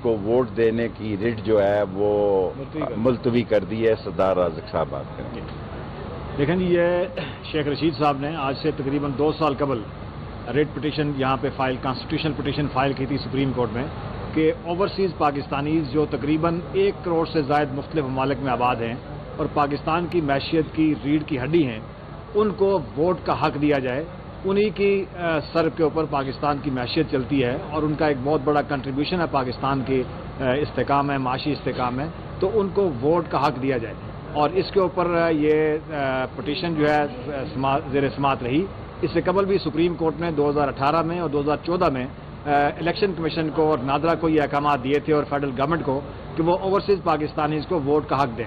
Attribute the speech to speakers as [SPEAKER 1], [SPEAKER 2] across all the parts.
[SPEAKER 1] کو ووٹ دینے کی ریٹ جو ہے وہ ملتوی کر دی ہے. سردار رازق صاحب بات کریں گے.
[SPEAKER 2] دیکھیں جی، یہ شیخ رشید صاحب نے آج سے تقریباً 2 سال قبل ریٹ پٹیشن یہاں پہ کانسٹیٹیوشنل پٹیشن فائل کی تھی سپریم کورٹ میں کہ اوورسیز پاکستانیز جو تقریباً 1 کروڑ سے زائد مختلف ممالک میں آباد ہیں اور پاکستان کی معیشت کی ریڑھ کی ہڈی ہیں، ان کو ووٹ کا حق دیا جائے. انہی کی سر کے اوپر پاکستان کی معیشت چلتی ہے اور ان کا ایک بہت بڑا کنٹریبیوشن ہے پاکستان کے استحکام ہے، معاشی استحکام ہے، تو ان کو ووٹ کا حق دیا جائے. اور اس کے اوپر یہ پٹیشن جو ہے زیر سماعت رہی. اس سے قبل بھی سپریم کورٹ نے 2018 میں اور 2014 میں الیکشن کمیشن کو اور نادرا کو یہ احکامات دیے تھے اور فیڈرل گورنمنٹ کو کہ وہ اوورسیز پاکستانیز کو ووٹ کا حق دیں.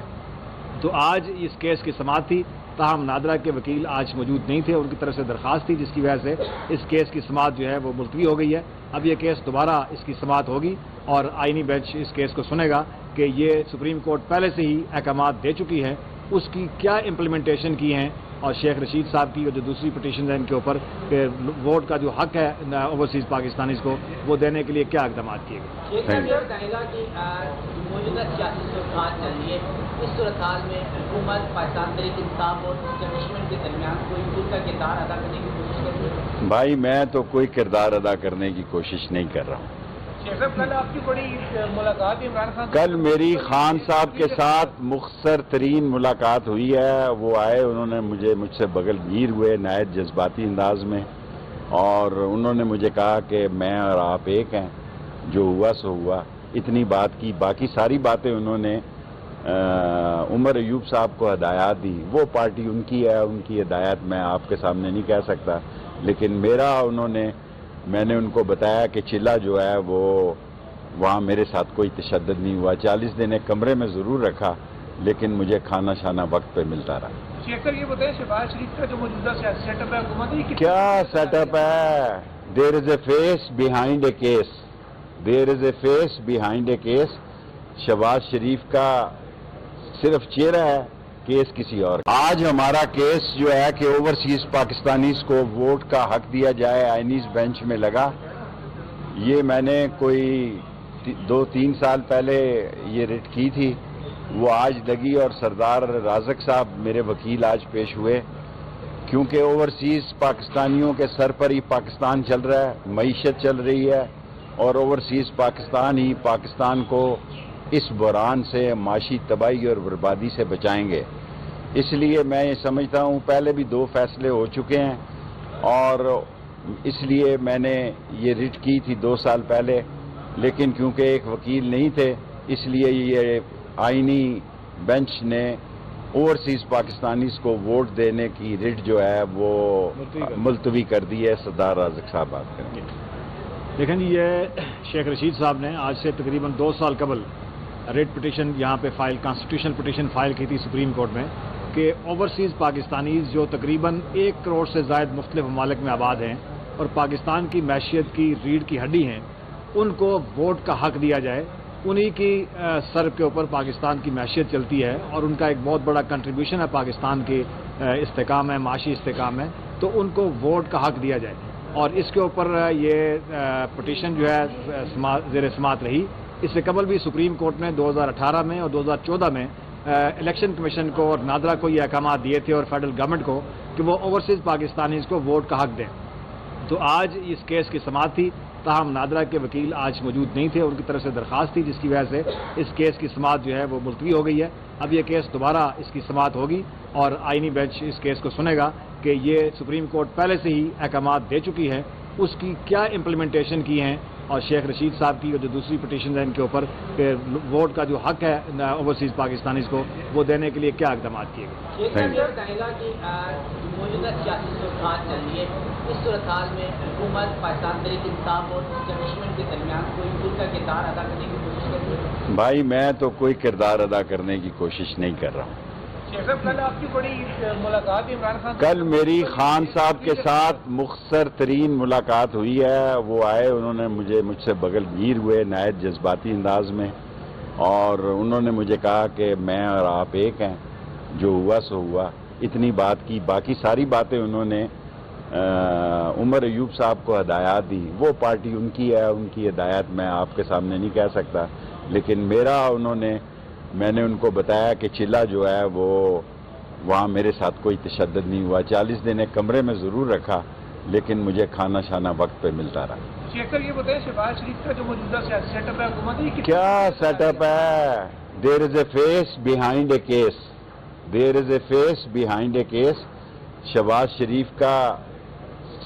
[SPEAKER 2] تو آج اس کیس کی سماعت تھی، تاہم نادرا کے وکیل آج موجود نہیں تھے. ان کی طرف سے درخواست تھی، جس کی وجہ سے اس کیس کی سماعت جو ہے وہ ملتوی ہو گئی ہے. اب یہ کیس دوبارہ اس کی سماعت ہوگی اور آئینی بینچ اس کیس کو سنے گا کہ یہ سپریم کورٹ پہلے سے ہی احکامات دے چکی ہے، اس کی کیا امپلیمنٹیشن کی ہیں، اور شیخ رشید صاحب کی جو دوسری پٹیشن ہے ان کے اوپر کہ ووٹ کا جو حق ہے اوورسیز پاکستانیز کو وہ دینے کے لیے کیا اقدامات کیے گئے. موجودہ سیاسی صورتحال چل رہی ہے، اس صورتحال میں حکومت پاکستان تحریک انصاف اور اسٹیبلشمنٹ کے درمیان کوئی خود کا کردار ادا کرنے کی کوشش کر رہی ہے؟
[SPEAKER 1] بھائی میں تو کوئی کردار ادا کرنے کی کوشش نہیں کر رہا ہوں.
[SPEAKER 3] کل آپ کی بڑی ملاقات عمران خان،
[SPEAKER 1] کل میری خان صاحب کے ساتھ مختصر ترین ملاقات ہوئی ہے. وہ آئے، انہوں نے مجھ سے بغل گیر ہوئے نہایت جذباتی انداز میں، اور انہوں نے مجھے کہا کہ میں اور آپ ایک ہیں، جو ہوا سو ہوا. اتنی بات کی، باقی ساری باتیں انہوں نے عمر ایوب صاحب کو ہدایات دی. وہ پارٹی ان کی ہے، ان کی ہدایات میں آپ کے سامنے نہیں کہہ سکتا. لیکن میں نے ان کو بتایا کہ چلہ جو ہے وہ وہاں میرے ساتھ کوئی تشدد نہیں ہوا. 40 دن ایک کمرے میں ضرور رکھا، لیکن مجھے کھانا شانا وقت پہ ملتا رہا.
[SPEAKER 3] شیخ صاحب یہ بتائیں، شہباز شریف کا جو موجودہ سیاسی سیٹ اپ ہے حکومت
[SPEAKER 1] کیا سیٹ اپ ہے؟ There is a face behind a case. There is a face behind a case. Shahbaz Sharif کا صرف چہرہ ہے، کیس کسی اور. آج ہمارا کیس جو ہے کہ اوورسیز پاکستانیز کو ووٹ کا حق دیا جائے آئینیز بینچ میں لگا. یہ میں نے کوئی 2-3 سال پہلے یہ ریٹ کی تھی، وہ آج لگی. اور سردار رازق صاحب میرے وکیل آج پیش ہوئے، کیونکہ اوورسیز پاکستانیوں کے سر پر ہی پاکستان چل رہا ہے، معیشت چل رہی ہے، اور اوورسیز پاکستان ہی پاکستان کو اس بحران سے، معاشی تباہی اور بربادی سے بچائیں گے. اس لیے میں یہ سمجھتا ہوں پہلے بھی 2 فیصلے ہو چکے ہیں، اور اس لیے میں نے یہ ریٹ کی تھی 2 سال پہلے. لیکن کیونکہ ایک وکیل نہیں تھے، اس لیے یہ آئینی بینچ نے اوورسیز پاکستانیز کو ووٹ دینے کی ریٹ جو ہے وہ ملتوی کر دی ہے. سردار رازق صاحب بات کریں گے.
[SPEAKER 2] دیکھیں جی، یہ شیخ رشید صاحب نے آج سے تقریباً 2 سال قبل ریٹ پٹیشن یہاں پہ کانسٹیٹیوشنل پٹیشن فائل کی تھی سپریم کورٹ میں کہ اوورسیز پاکستانیز جو تقریباً 1 کروڑ سے زائد مختلف ممالک میں آباد ہیں اور پاکستان کی معیشت کی ریڑھ کی ہڈی ہیں، ان کو ووٹ کا حق دیا جائے. انہی کی سر کے اوپر پاکستان کی معیشت چلتی ہے اور ان کا ایک بہت بڑا کنٹریبیوشن ہے پاکستان کے استحکام ہے، معاشی استحکام ہے، تو ان کو ووٹ کا حق دیا جائے. اور اس کے اوپر یہ پٹیشن جو ہے زیر سماعت رہی. اس سے قبل بھی سپریم کورٹ نے 2018 میں اور 2014 میں الیکشن کمیشن کو اور نادرا کو یہ احکامات دیے تھے اور فیڈرل گورنمنٹ کو کہ وہ اوورسیز پاکستانیز کو ووٹ کا حق دیں. تو آج اس کیس کی سماعت تھی، تاہم نادرا کے وکیل آج موجود نہیں تھے. ان کی طرف سے درخواست تھی، جس کی وجہ سے اس کیس کی سماعت جو ہے وہ ملتوی ہو گئی ہے. اب یہ کیس دوبارہ اس کی سماعت ہوگی اور آئینی بینچ اس کیس کو سنے گا کہ یہ سپریم کورٹ پہلے سے ہی احکامات دے چکی ہے، اس کی کیا امپلیمنٹیشن کی ہیں، اور شیخ رشید صاحب کی جو دوسری پٹیشن ہے ان کے اوپر کہ ووٹ کا جو حق ہے اوورسیز پاکستانیز کو وہ دینے کے لیے کیا اقدامات کیے گئے.
[SPEAKER 3] موجودہ سیاسی صورتحال چل رہی ہے، اس صورتحال میں حکومت پاکستان تحریک انصاف اور اسٹیبلشمنٹ کے درمیان کوئی خود کا کردار ادا کرنے کی کوشش کر رہی ہے؟
[SPEAKER 1] بھائی میں تو کوئی کردار ادا کرنے کی کوشش نہیں کر رہا ہوں.
[SPEAKER 3] کل آپ کی بڑی ملاقات عمران خان،
[SPEAKER 1] کل میری خان صاحب کے ساتھ مختصر ترین ملاقات ہوئی ہے. وہ آئے، انہوں نے مجھ سے بغل گیر ہوئے نہایت جذباتی انداز میں، اور انہوں نے مجھے کہا کہ میں اور آپ ایک ہیں، جو ہوا سو ہوا. اتنی بات کی، باقی ساری باتیں انہوں نے عمر ایوب صاحب کو ہدایات دی، وہ پارٹی ان کی ہے، ان کی ہدایت میں آپ کے سامنے نہیں کہہ سکتا، لیکن میں نے ان کو بتایا کہ چلہ جو ہے وہ وہاں میرے ساتھ کوئی تشدد نہیں ہوا، 40 دن ایک کمرے میں ضرور رکھا لیکن مجھے کھانا شانا وقت پہ ملتا رہا۔
[SPEAKER 4] شیخ صاحب یہ بتائیں شہباز شریف کا جو موجودہ سیاسی سیٹ اپ ہے حکومت یہ
[SPEAKER 1] کیا سیٹ اپ ہے؟ There is a face behind a case, there is a face behind a case. Shahbaz Sharif کا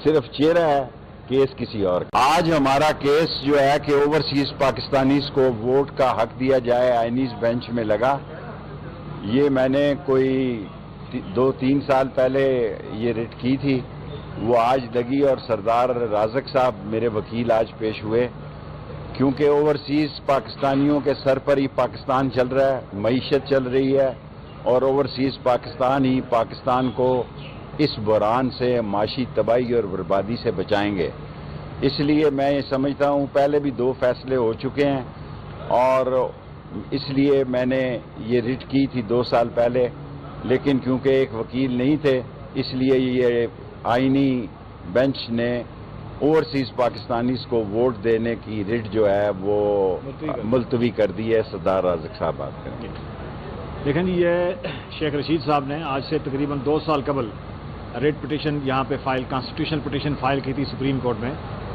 [SPEAKER 1] صرف چہرہ ہے، کیس کسی اور کا۔ آج ہمارا کیس جو ہے کہ اوورسیز پاکستانیز کو ووٹ کا حق دیا جائے آئینیز بینچ میں لگا، یہ میں نے کوئی 2-3 سال پہلے یہ ریٹ کی تھی، وہ آج لگی اور سردار رازق صاحب میرے وکیل آج پیش ہوئے، کیونکہ اوورسیز پاکستانیوں کے سر پر ہی پاکستان چل رہا ہے، معیشت چل رہی ہے، اور اوورسیز پاکستان ہی پاکستان کو اس بحران سے، معاشی تباہی اور بربادی سے بچائیں گے۔ اس لیے میں یہ سمجھتا ہوں پہلے بھی 2 فیصلے ہو چکے ہیں، اور اس لیے میں نے یہ ریٹ کی تھی 2 سال پہلے، لیکن کیونکہ ایک وکیل نہیں تھے اس لیے یہ آئینی بینچ نے اوورسیز پاکستانیز کو ووٹ دینے کی ریٹ جو ہے وہ ملتوی کر دی ہے۔ سردار رازق صاحب بات کریں گے۔
[SPEAKER 2] دیکھیں جی، یہ شیخ رشید صاحب نے آج سے تقریباً 2 سال قبل ریٹ پٹیشن یہاں پہ کانسٹیٹیوشن پٹیشن فائل کی تھی سپریم کورٹ میں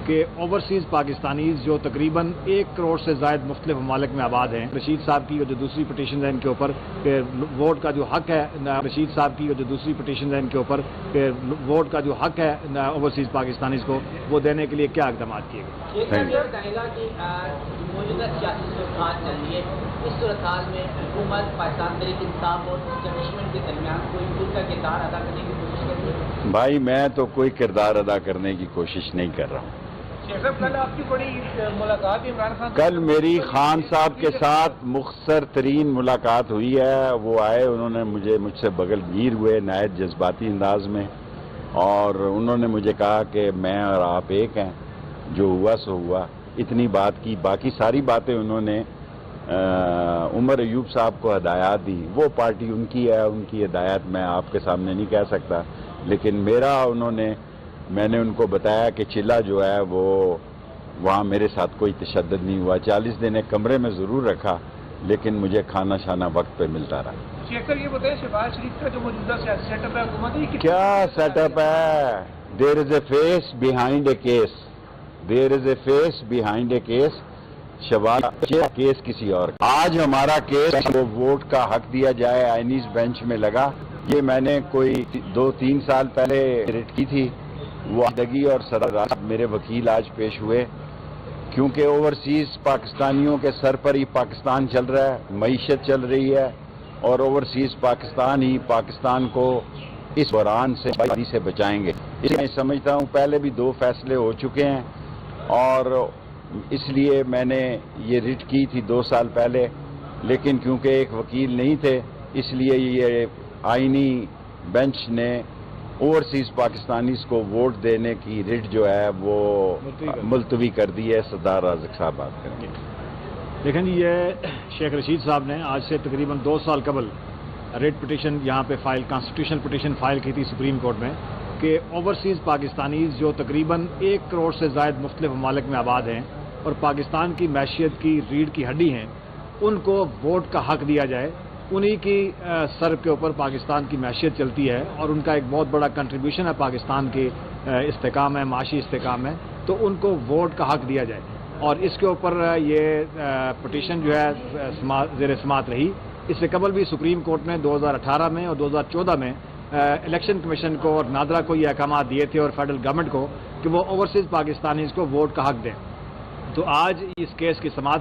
[SPEAKER 2] کہ اوورسیز پاکستانیز جو تقریباً 1 کروڑ سے زائد مختلف ممالک میں آباد ہیں، رشید صاحب کی جو دوسری پٹیشن ہے ان کے اوپر کہ ووٹ کا جو حق ہے، رشید صاحب کی جو دوسری پٹیشن ہے ان کے اوپر کہ ووٹ کا جو حق ہے اوورسیز پاکستانیز کو، وہ دینے کے لیے کیا اقدامات کیے گئے؟
[SPEAKER 3] کہے گا کہ موجودہ سیاسی صورتحال چل رہی ہے، اس صورتحال میں حکومت پاکستان تحریک انصاف اور اسٹیبلشمنٹ کے درمیان کوئی ان کا کردار ادا کرنے کی کوشش کر رہی ہے؟
[SPEAKER 1] بھائی میں تو کوئی کردار ادا کرنے کی کوشش نہیں کر رہا ہوں۔
[SPEAKER 4] شیخ صاحب کل آپ کی بڑی ملاقات عمران خان،
[SPEAKER 1] کل میری خان صاحب کے ساتھ مختصر ترین ملاقات ہوئی ہے، وہ آئے، انہوں نے مجھ سے بغل گیر ہوئے نہایت جذباتی انداز میں، اور انہوں نے مجھے کہا کہ میں اور آپ ایک ہیں، جو ہوا سو ہوا، اتنی بات کی۔ باقی ساری باتیں انہوں نے عمر ایوب صاحب کو ہدایات دی، وہ پارٹی ان کی ہے، ان کی ہدایت میں آپ کے سامنے نہیں کہہ سکتا، لیکن میں نے ان کو بتایا کہ چلہ جو ہے وہ وہاں میرے ساتھ کوئی تشدد نہیں ہوا، 40 دن ایک کمرے میں ضرور رکھا لیکن مجھے کھانا شانا وقت پہ ملتا رہا۔
[SPEAKER 4] شیخ صاحب یہ بتائیں شہباز شریف کا جو موجودہ سیاسی سیٹ اپ ہے حکومت یہ
[SPEAKER 1] کیا سیٹ اپ ہے؟ There is a face behind a case, there is a face behind a case. Shahbaz case کسی اور کا۔ آج ہمارا کیس وہ ووٹ کا حق دیا جائے آئینیز بینچ میں لگا، یہ میں نے کوئی 2-3 سال پہلے ریٹ کی تھی، وہ لگی اور سردار میرے وکیل آج پیش ہوئے، کیونکہ اوورسیز پاکستانیوں کے سر پر ہی پاکستان چل رہا ہے، معیشت چل رہی ہے، اور اوورسیز پاکستان ہی پاکستان کو اس بحران سے بربادی سے بچائیں گے۔ اس لیے میں سمجھتا ہوں پہلے بھی 2 فیصلے ہو چکے ہیں، اور اس لیے میں نے یہ ریٹ کی تھی 2 سال پہلے، لیکن کیونکہ ایک وکیل نہیں تھے اس لیے یہ آئینی بینچ نے اوورسیز پاکستانیز کو ووٹ دینے کی ریٹ جو ہے وہ ملتوی کر دی ہے۔ سردار رازق صاحب بات کریں گے۔
[SPEAKER 2] دیکھیں جی، یہ شیخ رشید صاحب نے آج سے تقریباً 2 سال قبل ریٹ پٹیشن یہاں پہ کانسٹیٹیوشن پٹیشن فائل کی تھی سپریم کورٹ میں کہ اوورسیز پاکستانیز جو تقریباً 1 کروڑ سے زائد مختلف ممالک میں آباد ہیں اور پاکستان کی معیشت کی ریڑھ کی ہڈی ہیں، ان کو ووٹ کا حق دیا جائے۔ انہی کی سر کے اوپر پاکستان کی معیشت چلتی ہے، اور ان کا ایک بہت بڑا کنٹریبیوشن ہے پاکستان کے استحکام ہے، معاشی استحکام ہے، تو ان کو ووٹ کا حق دیا جائے۔ اور اس کے اوپر یہ پٹیشن جو ہے زیر سماعت رہی۔ اس سے قبل بھی سپریم کورٹ نے 2018 میں اور 2014 میں الیکشن کمیشن کو اور نادرا کو یہ احکامات دیے تھے، اور فیڈرل گورنمنٹ کو، کہ وہ اوورسیز پاکستانیز کو ووٹ کا حق دیں۔ تو آج اس کیس کی سماعت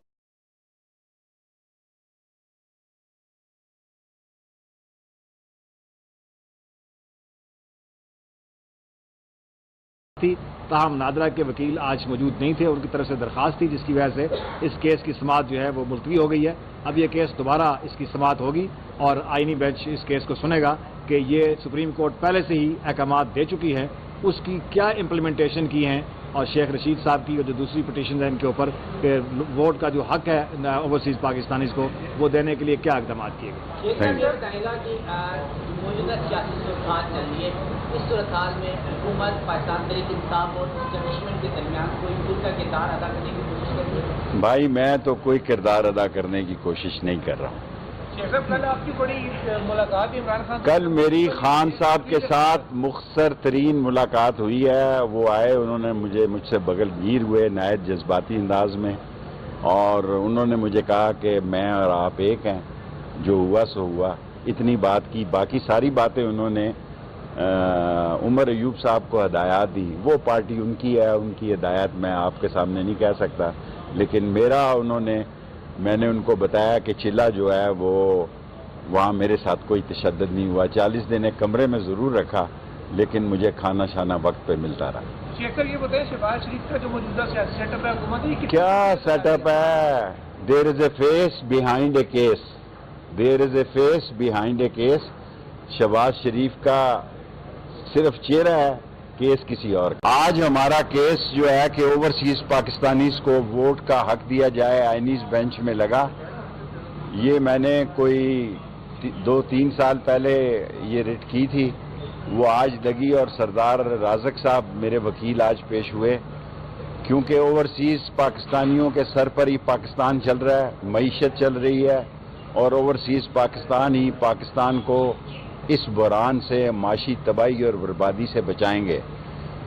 [SPEAKER 2] تھی، تاہم نادرا کے وکیل آج موجود نہیں تھے، ان کی طرف سے درخواست تھی، جس کی وجہ سے اس کیس کی سماعت جو ہے وہ ملتوی ہو گئی ہے۔ اب یہ کیس دوبارہ اس کی سماعت ہوگی اور آئینی بینچ اس کیس کو سنے گا کہ یہ سپریم کورٹ پہلے سے ہی احکامات دے چکی ہے، اس کی کیا امپلیمنٹیشن کی ہیں اور شیخ رشید صاحب کی جو دوسری پٹیشن ہے ان کے اوپر کہ ووٹ کا جو حق ہے اوورسیز پاکستانیز کو وہ دینے کے لیے کیا اقدامات کیے گئے؟
[SPEAKER 3] شیخ صاحب یہ بتائے گا کہ موجودہ سیاسی صورتحال چل رہی ہے، اس صورتحال میں حکومت پاکستان تحریک انصاف اور اسٹیبلشمنٹ کے درمیان کوئی پل کا کردار ادا کرنے کی کوشش کر رہی ہے؟
[SPEAKER 1] بھائی میں تو کوئی کردار ادا کرنے کی کوشش نہیں کر رہا ہوں۔
[SPEAKER 4] شیخ صاحب کل آپ کی بڑی ملاقات عمران خان
[SPEAKER 1] کل میری خان صاحب کے ساتھ مختصر ترین ملاقات ہوئی ہے، وہ آئے، انہوں نے مجھ سے بغل گیر ہوئے نہایت جذباتی انداز میں، اور انہوں نے مجھے کہا کہ میں اور آپ ایک ہیں، جو ہوا سو ہوا، اتنی بات کی۔ باقی ساری باتیں انہوں نے عمر ایوب صاحب کو ہدایات دی، وہ پارٹی ان کی ہے، ان کی ہدایت میں آپ کے سامنے نہیں کہہ سکتا، لیکن میں نے ان کو بتایا کہ چلہ جو ہے وہ وہاں میرے ساتھ کوئی تشدد نہیں ہوا، 40 دن ایک کمرے میں ضرور رکھا، لیکن مجھے کھانا شانا وقت پہ ملتا رہا۔
[SPEAKER 4] شیخ صاحب یہ بتائیں شہباز شریف کا جو موجودہ سیاسی سیٹ اپ ہے حکومت کی
[SPEAKER 1] کیا سیٹ اپ ہے؟ There is a face behind a case, there is a face behind a case. Shahbaz Sharif کا صرف چہرہ ہے، کیس کسی اور کا۔ آج ہمارا کیس جو ہے کہ اوورسیز پاکستانیز کو ووٹ کا حق دیا جائے آئینیز بینچ میں لگا، یہ میں نے کوئی 2-3 سال پہلے یہ ریٹ کی تھی، وہ آج لگی، اور سردار رازق صاحب میرے وکیل آج پیش ہوئے، کیونکہ اوورسیز پاکستانیوں کے سر پر ہی پاکستان چل رہا ہے، معیشت چل رہی ہے، اور اوورسیز پاکستان ہی پاکستان کو اس بحران سے، معاشی تباہی اور بربادی سے بچائیں گے۔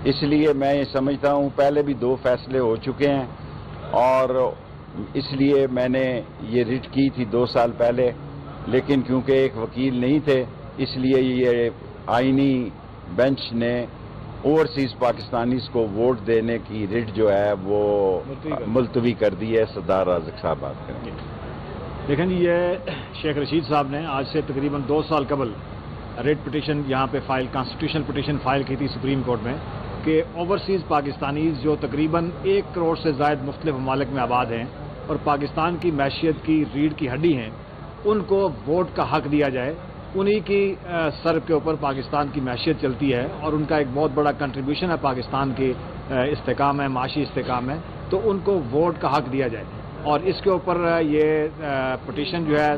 [SPEAKER 1] اس لیے میں یہ سمجھتا ہوں پہلے بھی 2 فیصلے ہو چکے ہیں، اور اس لیے میں نے یہ ریٹ کی تھی 2 سال پہلے، لیکن کیونکہ ایک وکیل نہیں تھے، اس لیے یہ آئینی بینچ نے اوورسیز پاکستانیز کو ووٹ دینے کی ریٹ جو ہے وہ ملتوی کر دی ہے۔ سردار رازق صاحب بات کریں گے۔
[SPEAKER 2] دیکھیں جی، یہ شیخ رشید صاحب نے آج سے تقریباً 2 سال قبل ریٹ پٹیشن یہاں پہ کانسٹیٹیوشنل پٹیشن فائل کی تھی سپریم کورٹ میں کہ اوورسیز پاکستانیز جو تقریباً 1 کروڑ سے زائد مختلف ممالک میں آباد ہیں اور پاکستان کی معیشت کی ریڑھ کی ہڈی ہیں، ان کو ووٹ کا حق دیا جائے۔ انہی کی سر کے اوپر پاکستان کی معیشت چلتی ہے، اور ان کا ایک بہت بڑا کنٹریبیوشن ہے پاکستان کے استحکام ہے، معاشی استحکام ہے، تو ان کو ووٹ کا حق دیا جائے۔ اور اس کے اوپر یہ پٹیشن جو ہے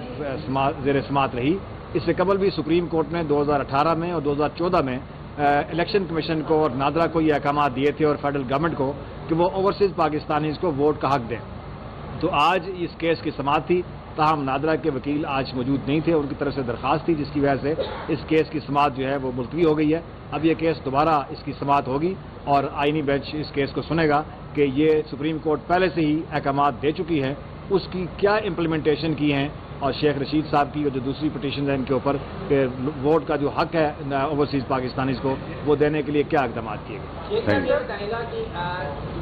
[SPEAKER 2] زیر سماعت رہی۔ اس سے قبل بھی سپریم کورٹ نے 2018 میں اور 2014 میں الیکشن کمیشن کو اور نادرا کو یہ احکامات دیے تھے، اور فیڈرل گورنمنٹ کو، کہ وہ اوورسیز پاکستانیز کو ووٹ کا حق دیں۔ تو آج اس کیس کی سماعت تھی، تاہم نادرا کے وکیل آج موجود نہیں تھے، ان کی طرف سے درخواست تھی، جس کی وجہ سے اس کیس کی سماعت جو ہے وہ ملتوی ہو گئی ہے۔ اب یہ کیس دوبارہ اس کی سماعت ہوگی، اور آئینی بینچ اس کیس کو سنے گا کہ یہ سپریم کورٹ پہلے سے ہی احکامات دے چکی ہے، اس کی کیا امپلیمنٹیشن کی ہیں، اور شیخ رشید صاحب کی جو دوسری پٹیشن ہے ان کے اوپر کہ ووٹ کا جو حق ہے اوورسیز پاکستانیز کو وہ دینے کے لیے کیا اقدامات کیے گئے؟
[SPEAKER 3] شیخ صاحب یہ بتائے گا کہ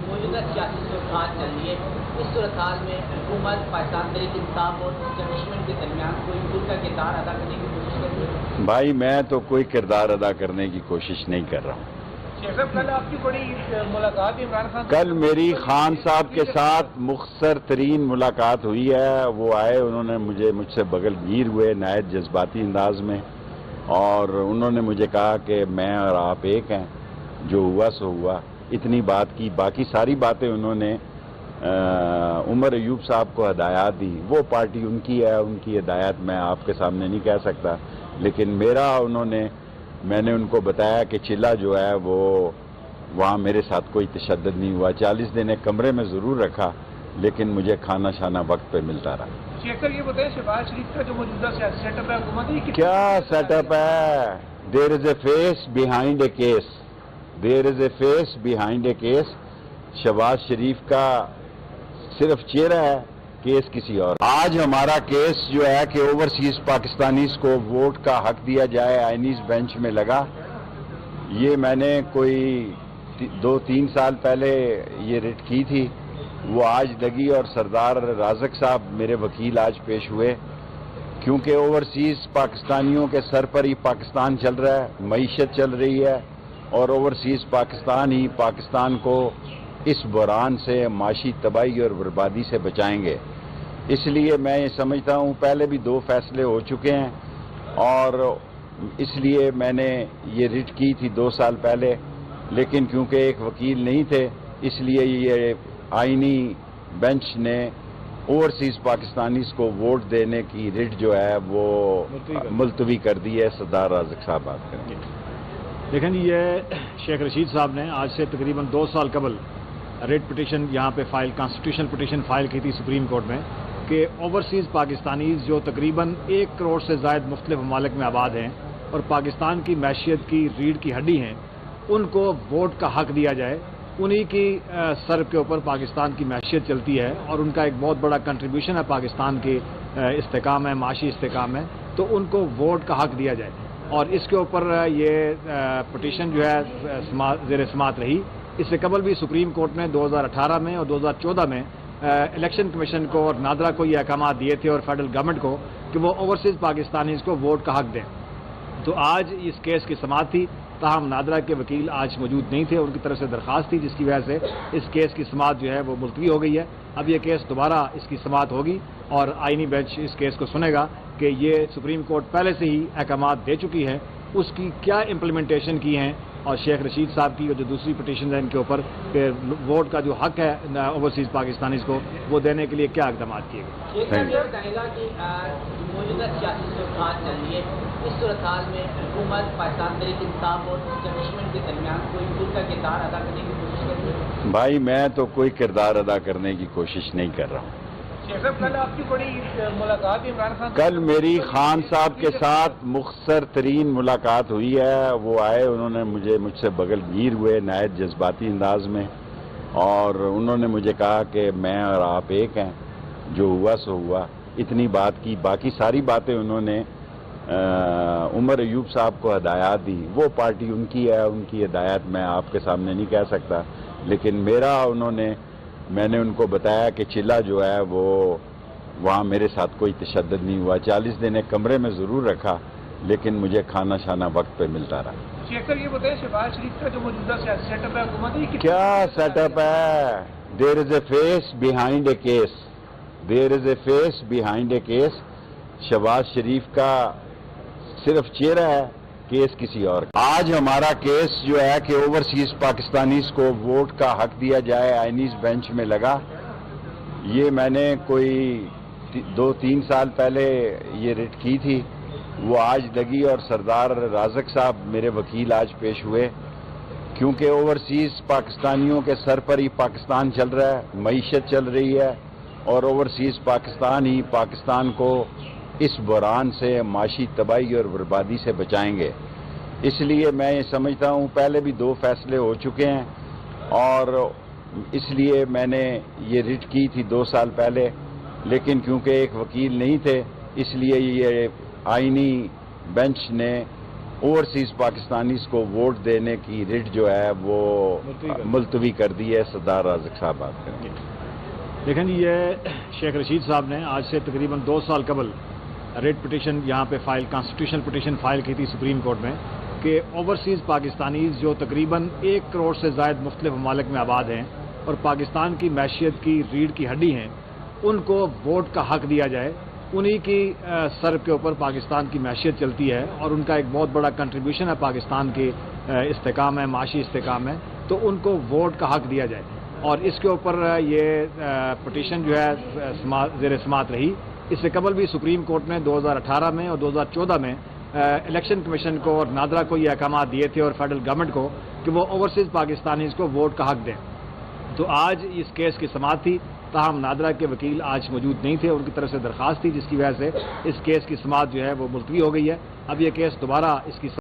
[SPEAKER 3] موجودہ سیاسی صورتحال چل رہی ہے، اس صورتحال میں حکومت پاکستان تحریک انصاف اور اسٹیبلشمنٹ کے درمیان کوئی پل کا کردار ادا کرنے کی کوشش کر رہی ہے؟
[SPEAKER 1] بھائی میں تو کوئی کردار ادا کرنے کی کوشش نہیں کر رہا ہوں۔
[SPEAKER 4] شیخ صاحب کل آپ کی بڑی ملاقات عمران خان
[SPEAKER 1] کل میری خان صاحب کے ساتھ مختصر ترین ملاقات ہوئی ہے، وہ آئے، انہوں نے مجھ سے بغل گیر ہوئے نہایت جذباتی انداز میں، اور انہوں نے مجھے کہا کہ میں اور آپ ایک ہیں، جو ہوا سو ہوا، اتنی بات کی۔ باقی ساری باتیں انہوں نے عمر ایوب صاحب کو ہدایات دی، وہ پارٹی ان کی ہے، ان کی ہدایت میں آپ کے سامنے نہیں کہہ سکتا، لیکن میں نے ان کو بتایا کہ چلہ جو ہے وہ وہاں میرے ساتھ کوئی تشدد نہیں ہوا، 40 دن ایک کمرے میں ضرور رکھا، لیکن مجھے کھانا شانا وقت پہ ملتا رہا۔
[SPEAKER 4] شیخ صاحب یہ بتائیں شہباز شریف کا جو موجودہ سیاسی سیٹ اپ ہے حکومت کی
[SPEAKER 1] کیا سیٹ اپ ہے؟ There is a face behind a case, there is a face behind a case. Shahbaz Sharif کا صرف چہرہ ہے، کیس کسی اور۔ آج ہمارا کیس جو ہے کہ اوورسیز پاکستانیز کو ووٹ کا حق دیا جائے آئینیز بینچ میں لگا، یہ میں نے کوئی 2-3 سال پہلے یہ ریٹ کی تھی، وہ آج لگی، اور سردار رازق صاحب میرے وکیل آج پیش ہوئے، کیونکہ اوورسیز پاکستانیوں کے سر پر ہی پاکستان چل رہا ہے، معیشت چل رہی ہے، اور اوورسیز پاکستان ہی پاکستان کو اس بحران سے، معاشی تباہی اور بربادی سے بچائیں گے۔ اس لیے میں یہ سمجھتا ہوں پہلے بھی 2 فیصلے ہو چکے ہیں، اور اس لیے میں نے یہ ریٹ کی تھی 2 سال پہلے، لیکن کیونکہ ایک وکیل نہیں تھے، اس لیے یہ آئینی بینچ نے اوورسیز پاکستانیز کو ووٹ دینے کی ریٹ جو ہے وہ ملتوی کر دی ہے. سردار رازق صاحب بات کریں گے.
[SPEAKER 2] دیکھیں جی، یہ شیخ رشید صاحب نے آج سے تقریباً 2 سال قبل ریٹ پٹیشن یہاں پہ کانسٹیٹیوشنل پٹیشن فائل کی تھی سپریم کورٹ میں کہ اوورسیز پاکستانیز جو تقریباً 1 کروڑ سے زائد مختلف ممالک میں آباد ہیں اور پاکستان کی معیشت کی ریڑھ کی ہڈی ہیں، ان کو ووٹ کا حق دیا جائے. انہی کی سر کے اوپر پاکستان کی معیشت چلتی ہے اور ان کا ایک بہت بڑا کنٹریبیوشن ہے پاکستان کے استحکام ہے، معاشی استحکام ہے، تو ان کو ووٹ کا حق دیا جائے. اور اس کے اوپر یہ پٹیشن جو ہے زیر سماعت رہی. اس سے قبل بھی سپریم کورٹ نے 2018 میں اور 2014 میں الیکشن کمیشن کو اور نادرا کو یہ احکامات دیے تھے اور فیڈرل گورنمنٹ کو کہ وہ اوورسیز پاکستانیز کو ووٹ کا حق دیں. تو آج اس کیس کی سماعت تھی، تاہم نادرا کے وکیل آج موجود نہیں تھے. ان کی طرف سے درخواست تھی، جس کی وجہ سے اس کیس کی سماعت جو ہے وہ ملتوی ہو گئی ہے. اب یہ کیس دوبارہ اس کی سماعت ہوگی اور آئینی بینچ اس کیس کو سنے گا کہ یہ سپریم کورٹ پہلے سے ہی احکامات دے چکی ہے، اس کی کیا امپلیمنٹیشن کی ہیں، اور شیخ رشید صاحب کی جو دوسری پٹیشن ہے ان کے اوپر کہ ووٹ کا جو حق ہے اوورسیز پاکستانیز کو وہ دینے کے لیے کیا اقدامات کیے گئے.
[SPEAKER 3] کہے گا کہ موجودہ سیاسی صورتحال چل رہی ہے، اس صورتحال میں حکومت پاکستان تحریک انصاف اور اسٹیبلشمنٹ کے درمیان کوئی دور کا کردار ادا کرنے کی کوشش کر رہی ہے؟
[SPEAKER 1] بھائی میں تو کوئی کردار ادا کرنے کی کوشش نہیں کر رہا ہوں.
[SPEAKER 4] کل آپ کی بڑی ملاقات عمران خان،
[SPEAKER 1] کل میری خان صاحب کے ساتھ مختصر ترین ملاقات ہوئی ہے. وہ آئے، انہوں نے مجھ سے بغل گیر ہوئے نہایت جذباتی انداز میں، اور انہوں نے مجھے کہا کہ میں اور آپ ایک ہیں، جو ہوا سو ہوا. اتنی بات کی، باقی ساری باتیں انہوں نے عمر ایوب صاحب کو ہدایات دی. وہ پارٹی ان کی ہے، ان کی ہدایات میں آپ کے سامنے نہیں کہہ سکتا. لیکن میں نے ان کو بتایا کہ چلہ جو ہے وہ وہاں میرے ساتھ کوئی تشدد نہیں ہوا. 40 دن ایک کمرے میں ضرور رکھا، لیکن مجھے کھانا شانا وقت پہ ملتا رہا.
[SPEAKER 4] شیخ صاحب یہ بتائیں شہباز شریف کا جو موجودہ سیاسی سیٹ اپ ہے حکومت
[SPEAKER 1] کیا سیٹ اپ ہے؟ There is a face behind a case. There is a face behind a case. Shahbaz Sharif کا صرف چہرہ ہے، کیس کسی اور کا. آج ہمارا کیس جو ہے کہ اوورسیز پاکستانیز کو ووٹ کا حق دیا جائے آئینیز بینچ میں لگا. یہ میں نے کوئی 2-3 سال پہلے یہ ریٹ کی تھی، وہ آج لگی. اور سردار رازق صاحب میرے وکیل آج پیش ہوئے، کیونکہ اوورسیز پاکستانیوں کے سر پر ہی پاکستان چل رہا ہے، معیشت چل رہی ہے، اور اوورسیز پاکستان ہی پاکستان کو اس بحران سے، معاشی تباہی اور بربادی سے بچائیں گے. اس لیے میں یہ سمجھتا ہوں پہلے بھی 2 فیصلے ہو چکے ہیں، اور اس لیے میں نے یہ ریٹ کی تھی 2 سال پہلے. لیکن کیونکہ ایک وکیل نہیں تھے، اس لیے یہ آئینی بینچ نے اوورسیز پاکستانیز کو ووٹ دینے کی ریٹ جو ہے وہ ملتوی کر دی ہے. سردار رازق صاحب بات کریں گے.
[SPEAKER 2] دیکھیں جی، یہ شیخ رشید صاحب نے آج سے تقریباً 2 سال قبل ریٹ پٹیشن یہاں پہ کانسٹیٹیوشنل پٹیشن فائل کی تھی سپریم کورٹ میں کہ اوورسیز پاکستانیز جو تقریباً 1 کروڑ سے زائد مختلف ممالک میں آباد ہیں اور پاکستان کی معیشت کی ریڑھ کی ہڈی ہیں، ان کو ووٹ کا حق دیا جائے. انہی کی سر کے اوپر پاکستان کی معیشت چلتی ہے اور ان کا ایک بہت بڑا کنٹریبیوشن ہے پاکستان کے استحکام ہے، معاشی استحکام ہے، تو ان کو ووٹ کا حق دیا جائے. اور اس کے اوپر یہ پٹیشن جو ہے زیر سماعت رہی. اس سے قبل بھی سپریم کورٹ نے 2018 میں اور 2014 میں الیکشن کمیشن کو اور نادرا کو یہ احکامات دیے تھے اور فیڈرل گورنمنٹ کو کہ وہ اوورسیز پاکستانیز کو ووٹ کا حق دیں. تو آج اس کیس کی سماعت تھی، تاہم نادرا کے وکیل آج موجود نہیں تھے. ان کی طرف سے درخواست تھی، جس کی وجہ سے اس کیس کی سماعت جو ہے وہ ملتوی ہو گئی ہے. اب یہ کیس دوبارہ اس کی